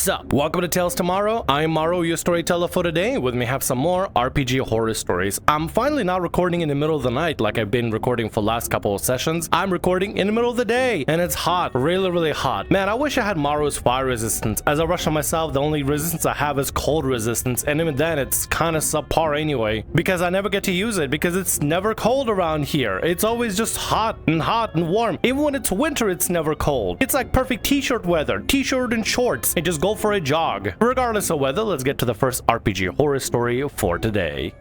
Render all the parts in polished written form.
What's up? Welcome to Tales Tomorrow. I'm Morrow, your storyteller for today. With me have some more RPG horror stories. I'm finally not recording in the middle of the night like I've been recording for the last couple of sessions. I'm recording in the middle of the day, and it's hot, really hot. Man, I wish I had Morrow's fire resistance. As I rush on myself, the only resistance I have is cold resistance, and even then it's kind of subpar anyway, because I never get to use it because it's never cold around here. It's always just hot and warm. Even when it's winter, it's never cold. It's like perfect t-shirt weather, t-shirt and shorts, and just go for a jog. Regardless of weather, let's get to the first RPG horror story for today.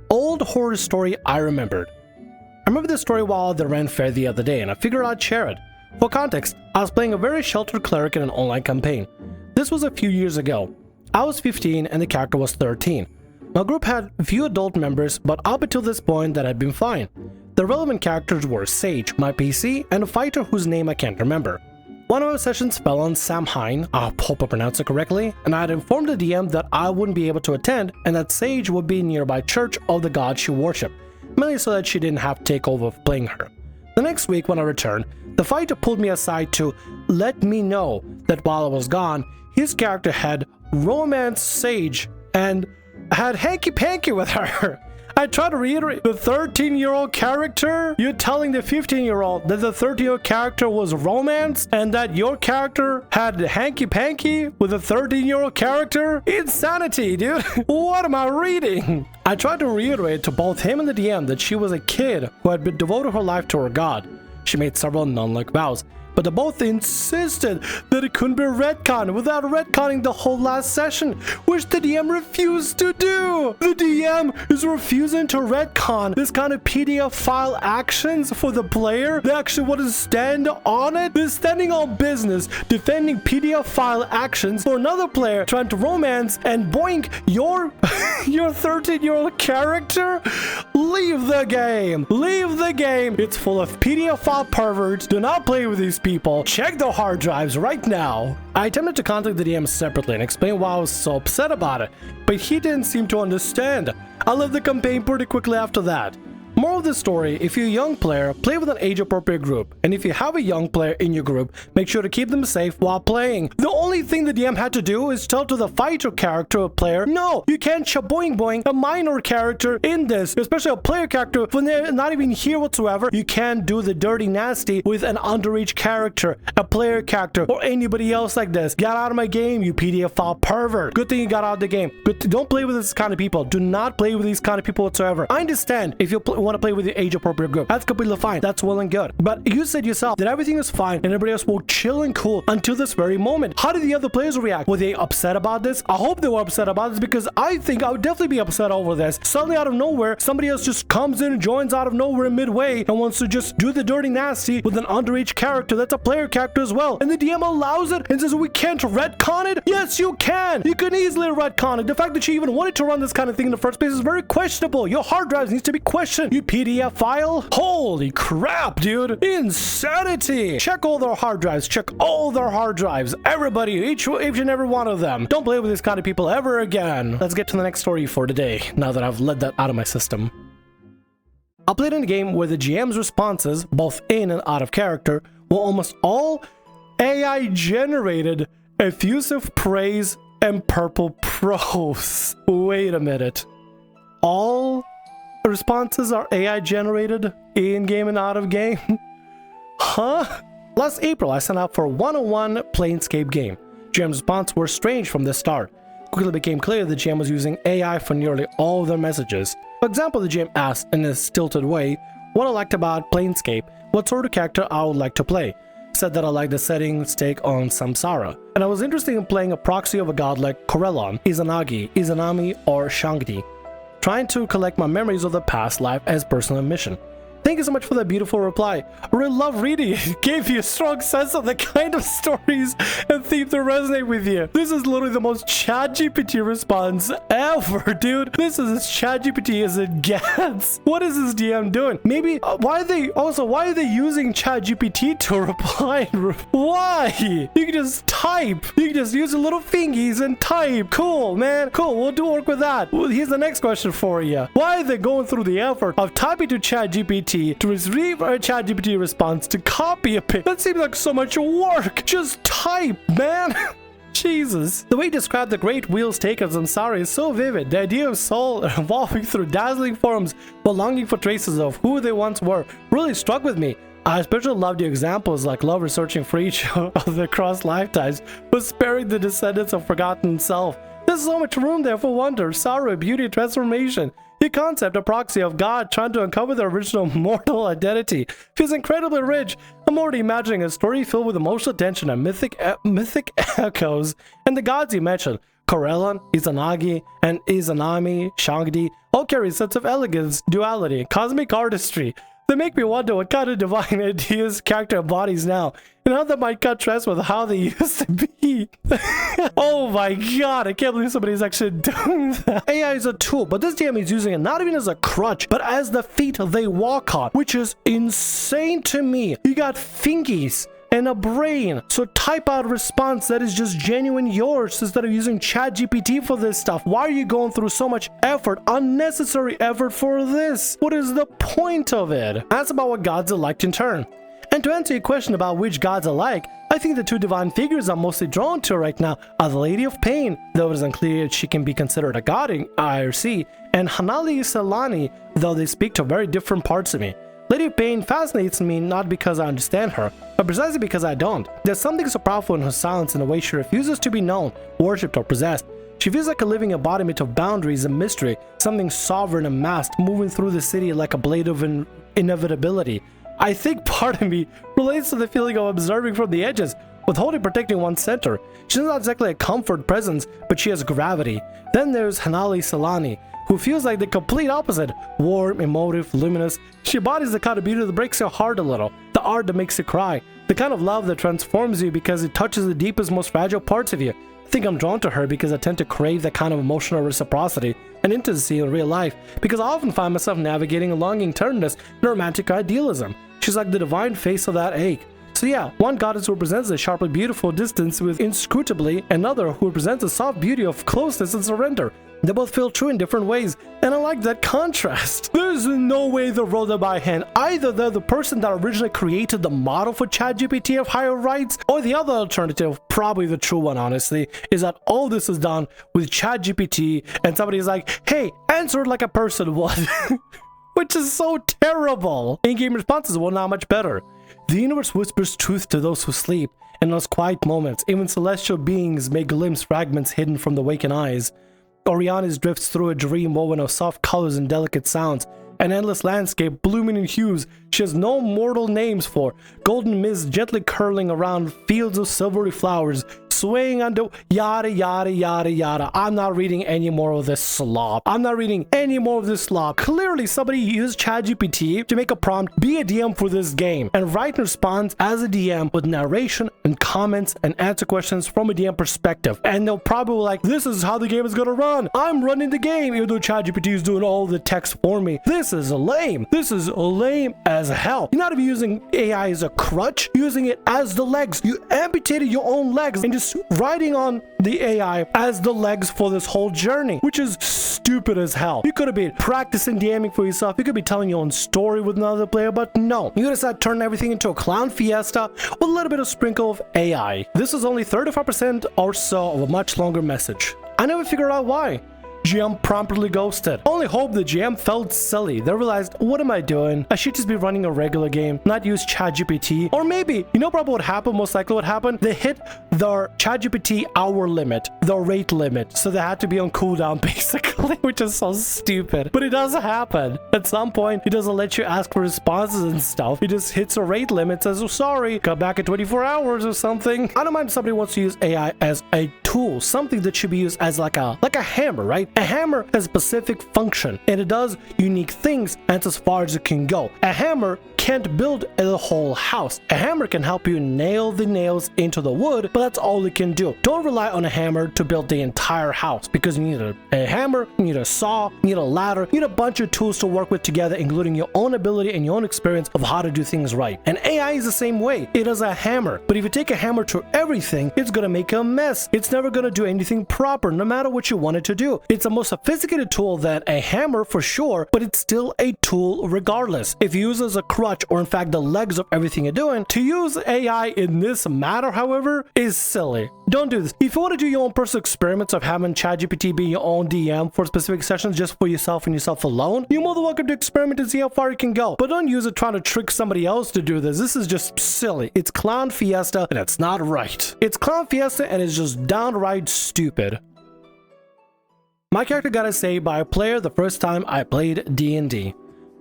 Old horror story I remembered. I remember this story while at the Ren Fair the other day, and I figured I'd share it. For context, I was playing a very sheltered cleric in an online campaign. This was a few years ago. I was 15 and the character was 13. My group had few adult members, but up until this point that had been fine. The relevant characters were Sage, my PC, and a fighter whose name I can't remember. One of our sessions fell on Samhain, I hope I pronounced it correctly, and I had informed the DM that I wouldn't be able to attend and that Sage would be in a nearby church of the god she worshipped, mainly so that she didn't have to take over playing her. The next week when I returned, the fighter pulled me aside to let me know that while I was gone, his character had romanced Sage and had hanky-panky with her. I try to reiterate, the 13-year-old character? You're telling the 15-year-old that the 13-year-old character was romance and that your character had hanky-panky with a 13-year-old character? Insanity, dude. What am I reading? I tried to reiterate to both him and the DM that she was a kid who had been devoted her life to her god. She made several nun-like vows, but they both insisted that it couldn't be retconned without retconning the whole last session, which the DM refused to do. The DM is refusing to retcon this kind of PDF file actions for the player. They actually want to stand on it. They're standing on business, defending PDF file actions for another player trying to romance and boink your 13-year-old character. Leave the game. Leave the game. It's full of PDF file perverts. Do not play with these people. Check their hard drives right now. I attempted to contact the DM separately and explain why I was so upset about it, but he didn't seem to understand. I left the campaign pretty quickly after that. Moral of the story, if you're a young player, play with an age-appropriate group. And if you have a young player in your group, make sure to keep them safe while playing. The only thing the DM had to do is tell to the fighter character or player, no, you can't shaboing a minor character in this, especially a player character when they're not even here whatsoever. You can't do the dirty nasty with an underage character, a player character, or anybody else like this. Get out of my game, you PDF file pervert. Good thing you got out of the game. Don't play with this kind of people. Do not play with these kind of people whatsoever. I understand if you want to play with the age-appropriate group. That's completely fine. That's well and good. But you said yourself that everything is fine and everybody else will chill and cool until this very moment. How did the other players react? Were they upset about this? I hope they were upset about this because I think I would definitely be upset over this. Suddenly out of nowhere, somebody else just comes in and joins out of nowhere midway and wants to just do the dirty nasty with an underage character that's a player character as well. And the DM allows it and says we can't retcon it? Yes, you can. You can easily retcon it. The fact that you even wanted to run this kind of thing in the first place is very questionable. Your hard drives needs to be questioned. You PDF file? Holy crap, dude. Insanity. Check all their hard drives. Check all their hard drives. Everybody, each and every one of them. Don't play with these kind of people ever again. Let's get to the next story for today, now that I've let that out of my system. I played in a game where the GM's responses, both in and out of character, were almost all AI generated effusive praise and purple prose. Wait a minute. All responses are AI generated in-game and out of game? Huh? Last April, I signed up for a 101 Planescape game. GM's responses were strange from the start. Quickly became clear the GM was using AI for nearly all of their messages. For example, the GM asked in a stilted way what I liked about Planescape, what sort of character I would like to play. Said that I liked the setting's take on Samsara, and I was interested in playing a proxy of a god like Corellon, Izanagi, Izanami, or Shangdi, trying to collect my memories of the past life as personal mission. Thank you so much for that beautiful reply. I really love reading it. It gave you a strong sense of the kind of stories and themes that resonate with you. This is literally the most ChatGPT response ever, dude. This is as ChatGPT as it gets. What is this DM doing? Maybe, why are they using ChatGPT to reply? Why? You can just type. You can just use your little fingies and type. Cool, man. Cool, we'll do work with that. Well, here's the next question for you. Why are they going through the effort of typing to ChatGPT to receive a ChatGPT response to copy a pic? That seems like so much work. Just type, man. Jesus. The way you describe the great wheels taken on Samsara is so vivid. The idea of soul evolving through dazzling forms, but longing for traces of who they once were, really struck with me. I especially love the examples like lovers searching for each of their crossed lifetimes, but sparing the descendants of forgotten self. There's so much room there for wonder, sorrow, beauty, and transformation. The concept, a proxy of God trying to uncover their original mortal identity, feels incredibly rich. I'm already imagining a story filled with emotional tension and mythic echoes. And the gods you mentioned, Corellan, Izanagi, and Izanami, Shangdi, all carry a sense of elegance, duality, and cosmic artistry. They make me wonder what kind of divine ideas character embodies now, and how that might contrast with how they used to be. Oh my god, I can't believe somebody's actually doing that. AI is a tool, but this DM is using it not even as a crutch, but as the feet they walk on, which is insane to me. You got fingies and a brain, so type out a response that is just genuine yours instead of using ChatGPT for this stuff. Why are you going through so much effort, unnecessary effort for this? What is the point of it? Ask about what gods are like in turn. And to answer your question about which gods are like, I think the two divine figures I'm mostly drawn to right now are the Lady of Pain, though it is unclear if she can be considered a god in IRC, and Hanali Salani, though they speak to very different parts of me. Lady of Pain fascinates me not because I understand her, but precisely because I don't. There's something so powerful in her silence in the way she refuses to be known, worshipped, or possessed. She feels like a living embodiment of boundaries and mystery, something sovereign and masked, moving through the city like a blade of inevitability. I think part of me relates to the feeling of observing from the edges, withholding protecting one's center. She's not exactly a comfort presence, but she has gravity. Then there's Hanali Salani, who feels like the complete opposite, warm, emotive, luminous. She embodies the kind of beauty that breaks your heart a little, the art that makes you cry, the kind of love that transforms you because it touches the deepest, most fragile parts of you. I think I'm drawn to her because I tend to crave that kind of emotional reciprocity and intimacy in real life, because I often find myself navigating a longing tenderness and romantic idealism. She's like the divine face of that ache. So yeah, one goddess who represents a sharply beautiful distance with inscrutably, another who represents a soft beauty of closeness and surrender. They both feel true in different ways, and I like that contrast. There's no way they wrote it by hand. Either they're the person that originally created the model for ChatGPT of higher rights, or the other alternative, probably the true one honestly, is that all this is done with ChatGPT and somebody's like, hey, answer it like a person would. Which is so terrible. In-game responses were not much better. The universe whispers truth to those who sleep. In those quiet moments, even celestial beings may glimpse fragments hidden from the waking eyes. Orianis drifts through a dream woven of soft colors and delicate sounds, an endless landscape blooming in hues she has no mortal names for, golden mist gently curling around fields of silvery flowers, swaying under yada yada yada yada. I'm not reading any more of this slop. Clearly somebody used ChatGPT to make a prompt, be a DM for this game, and write in response as a DM with narration and comments and answer questions from a DM perspective. And they'll probably be like, this is how the game is gonna run. I'm running the game even though ChatGPT is doing all the text for me. This is lame. This is lame as hell. You're not even using AI as a crutch, using it as the legs. You amputated your own legs and just riding on the AI as the legs for this whole journey, which is stupid as hell. You could have been practicing DMing for yourself. You could be telling your own story with another player, but no. You decide to turn everything into a clown fiesta with a little bit of sprinkle of AI. This is only 35% or so of a much longer message. I never figured out why. GM promptly ghosted. Only hope the GM felt silly. They realized, what am I doing? I should just be running a regular game, not use ChatGPT. Or maybe, you know probably what happened, most likely what happened? They hit their ChatGPT hour limit, the rate limit. So they had to be on cooldown basically, which is so stupid. But it does happen. At some point, it doesn't let you ask for responses and stuff. It just hits a rate limit, says, oh, sorry, come back in 24 hours or something. I don't mind if somebody wants to use AI as a tool, something that should be used as like a hammer, right? A hammer has a specific function and it does unique things, and it's as far as it can go. A hammer can't build a whole house. A hammer can help you nail the nails into the wood, but that's all it can do. Don't rely on a hammer to build the entire house, because you need a hammer, you need a saw, you need a ladder, you need a bunch of tools to work with together, including your own ability and your own experience of how to do things right. And AI is the same way. It is a hammer, but if you take a hammer to everything, it's gonna make a mess. It's never gonna do anything proper, no matter what you want it to do. It's a more sophisticated tool than a hammer for sure, but it's still a tool regardless. If you use it as a crutch, much, or in fact the legs of everything you're doing. To use AI in this matter, however, is silly. Don't do this. If you want to do your own personal experiments of having ChatGPT be your own DM for specific sessions just for yourself and yourself alone, you're more than welcome to experiment and see how far you can go. But don't use it trying to trick somebody else to do this. This is just silly. It's Clown Fiesta and it's not right. It's Clown Fiesta and it's just downright stupid. My character got saved by a player the first time I played D&D.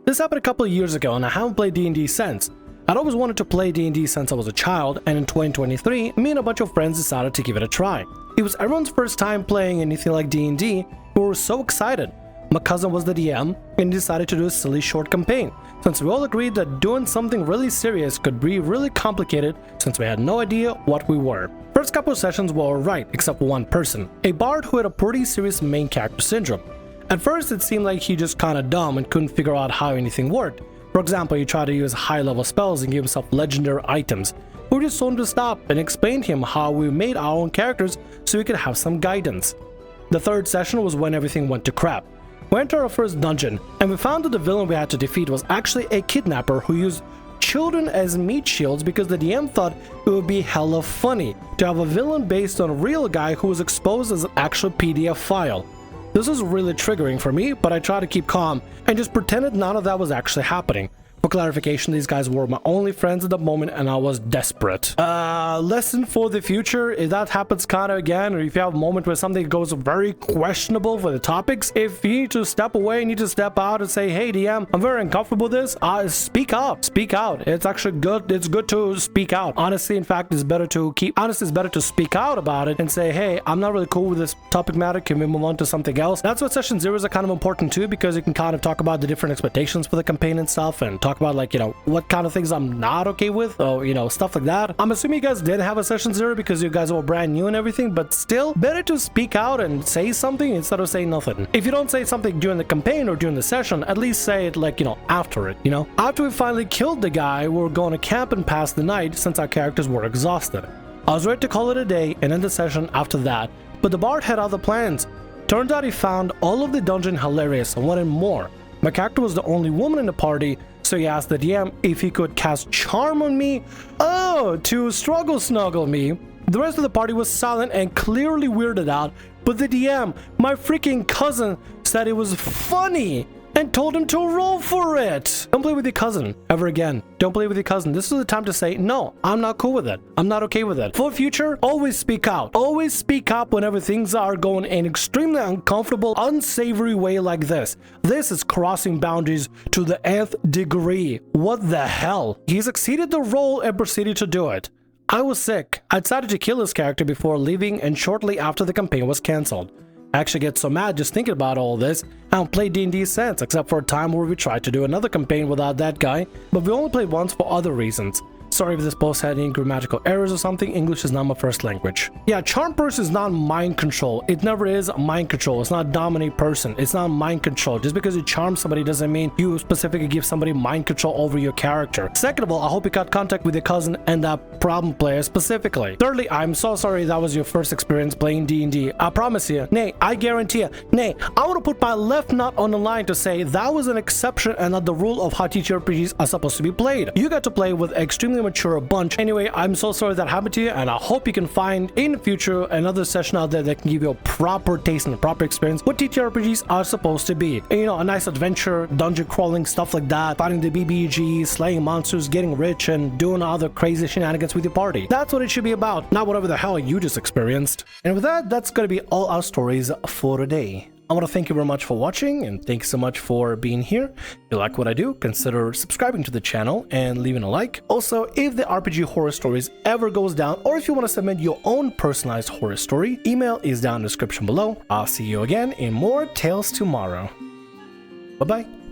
This happened a couple of years ago and I haven't played D&D since. I'd always wanted to play D&D since I was a child, and in 2023, me and a bunch of friends decided to give it a try. It was everyone's first time playing anything like D&D, we were so excited. My cousin was the DM and decided to do a silly short campaign, since we all agreed that doing something really serious could be really complicated since we had no idea what we were. First couple of sessions were alright, except for one person, a bard who had a pretty serious main character syndrome. At first it seemed like he just kinda dumb and couldn't figure out how anything worked. For example, he tried to use high-level spells and give himself legendary items. We just told him to stop and explained to him how we made our own characters so we could have some guidance. The third session was when everything went to crap. We entered our first dungeon, and we found that the villain we had to defeat was actually a kidnapper who used children as meat shields because the DM thought it would be hella funny to have a villain based on a real guy who was exposed as an actual PDF file. This was really triggering for me, but I tried to keep calm and just pretended none of that was actually happening. For clarification, these guys were my only friends at the moment and I was desperate. Lesson for the future, if that happens kind of again, or if you have a moment where something goes very questionable for the topics, if you need to step away, you need to step out and say, hey DM, I'm very uncomfortable with this, speak up, speak out. It's actually good, it's good to speak out. Honestly, in fact, it's better to speak out about it and say, hey, I'm not really cool with this topic matter, can we move on to something else? That's what session 0 is kind of important too, because you can kind of talk about the different expectations for the campaign and stuff, and talk about, like, you know, what kind of things I'm not okay with, or, you know, stuff like that. I'm assuming you guys did have a session 0 because you guys were brand new and everything, but still, better to speak out and say something instead of saying nothing. If you don't say something during the campaign or during the session, at least say it, like, you know, after it, you know? After we finally killed the guy, we were going to camp and pass the night since our characters were exhausted. I was ready to call it a day and end the session after that, but the bard had other plans. Turns out he found all of the dungeon hilarious and wanted more. My character was the only woman in the party, so he asked the DM if he could cast charm on me, to struggle snuggle me. The rest of the party was silent and clearly weirded out, but the DM, my freaking cousin, said it was funny and told him to roll for it. Don't play with your cousin ever again. Don't play with your cousin. This is the time to say, no, I'm not cool with it. I'm not okay with it. For future, always speak out. Always speak up whenever things are going in an extremely uncomfortable, unsavory way like this. This is crossing boundaries to the nth degree. What the hell? He succeeded the role and proceeded to do it. I was sick. I decided to kill his character before leaving, and shortly after the campaign was cancelled. I actually get so mad just thinking about all this. I don't play D&D since, except for a time where we tried to do another campaign without that guy, but we only played once for other reasons. Sorry if this post had any grammatical errors or something, English is not my first language. Yeah, charm person is not mind control. It never is mind control. It's not dominate person. It's not mind control. Just because you charm somebody doesn't mean you specifically give somebody mind control over your character. Second of all, I hope you got contact with your cousin and that problem player specifically. Thirdly, I'm so sorry that was your first experience playing D&D. I promise you, nay, I guarantee you, nay, I want to put my left nut on the line to say that was an exception and not the rule of how TTRPGs are supposed to be played. You got to play with extremely mature a bunch. Anyway, I'm so sorry that happened to you, and I hope you can find in the future another session out there that can give you a proper taste and a proper experience what TTRPGs are supposed to be. And, you know, a nice adventure, dungeon crawling, stuff like that, fighting the BBGs, slaying monsters, getting rich, and doing other crazy shenanigans with your party. That's what it should be about, not whatever the hell you just experienced. And with that, that's gonna be all our stories for today. I want to thank you very much for watching, and thanks so much for being here. If you like what I do, consider subscribing to the channel and leaving a like. Also, if the RPG Horror Stories ever goes down, or if you want to submit your own personalized horror story, email is down in the description below. I'll see you again in more Tales tomorrow. Bye-bye.